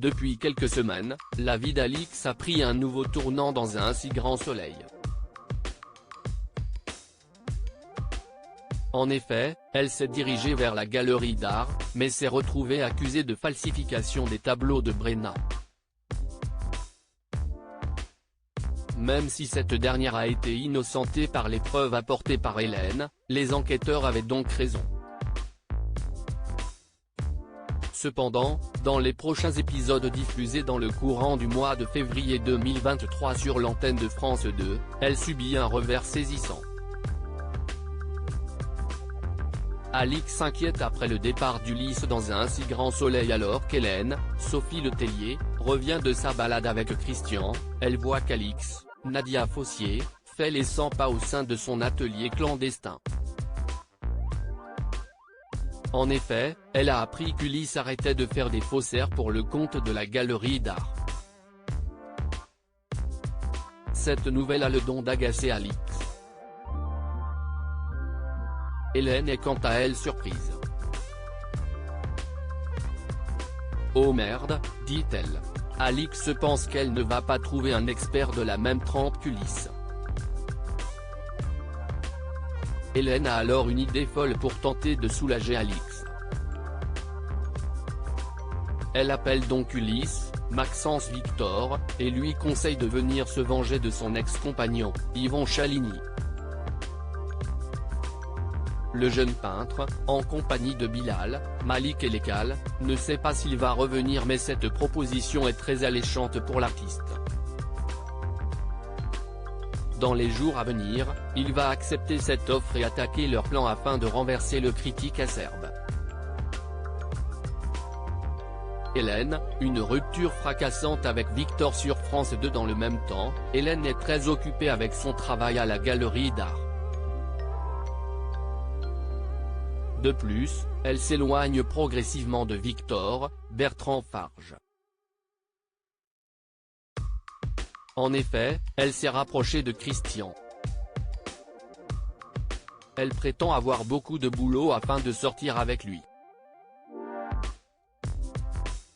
Depuis quelques semaines, la vie d'Alix a pris un nouveau tournant dans un si grand soleil. En effet, elle s'est dirigée vers la galerie d'art, mais s'est retrouvée accusée de falsification des tableaux de Brenna. Même si cette dernière a été innocentée par les preuves apportées par Hélène, les enquêteurs avaient donc raison. Cependant, dans les prochains épisodes diffusés dans le courant du mois de février 2023 sur l'antenne de France 2, elle subit un revers saisissant. Alix s'inquiète après le départ d'Ulysse dans un si grand soleil alors qu'Hélène, Sophie Letellier, revient de sa balade avec Christian. Elle voit qu'Alix, Nadia Fossier, fait les 100 pas au sein de son atelier clandestin. En effet, elle a appris qu'Ulysse arrêtait de faire des faussaires pour le compte de la galerie d'art. Cette nouvelle a le don d'agacer Alix. Hélène est quant à elle surprise. « Oh merde », dit-elle. Alix pense qu'elle ne va pas trouver un expert de la même trempe qu'Ulysse. Hélène a alors une idée folle pour tenter de soulager Alix. Elle appelle donc Ulysse, Maxence Victor, et lui conseille de venir se venger de son ex-compagnon, Yvon Chaligny. Le jeune peintre, en compagnie de Bilal, Malik et Lekal, ne sait pas s'il va revenir mais cette proposition est très alléchante pour l'artiste. Dans les jours à venir, il va accepter cette offre et attaquer leur plan afin de renverser le critique acerbe. Hélène, une rupture fracassante avec Victor sur France 2 dans le même temps. Hélène est très occupée avec son travail à la galerie d'art. De plus, elle s'éloigne progressivement de Victor, Bertrand Farge. En effet, elle s'est rapprochée de Christian. Elle prétend avoir beaucoup de boulot afin de sortir avec lui.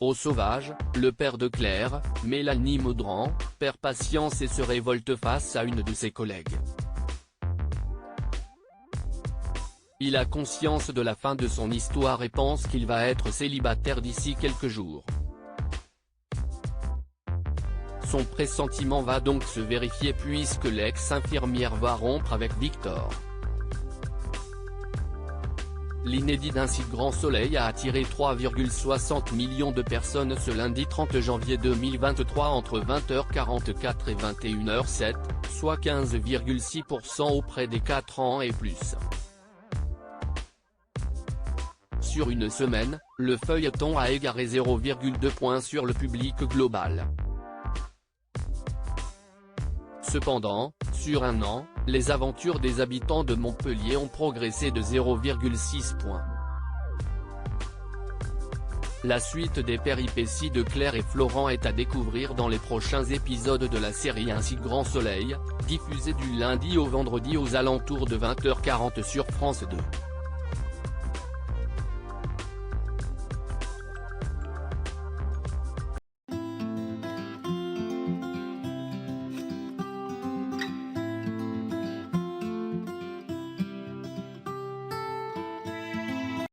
Au sauvage, le père de Claire, Mélanie Maudran, perd patience et se révolte face à une de ses collègues. Il a conscience de la fin de son histoire et pense qu'il va être célibataire d'ici quelques jours. Son pressentiment va donc se vérifier puisque l'ex-infirmière va rompre avec Victor. L'inédit d'un si grand soleil a attiré 3,60 millions de personnes ce lundi 30 janvier 2023 entre 20h44 et 21h07, soit 15,6% auprès des 4 ans et plus. Sur une semaine, le feuilleton a égaré 0,2 points sur le public global. Cependant, sur un an, les aventures des habitants de Montpellier ont progressé de 0,6 points. La suite des péripéties de Claire et Florent est à découvrir dans les prochains épisodes de la série Un si grand soleil, diffusée du lundi au vendredi aux alentours de 20h40 sur France 2.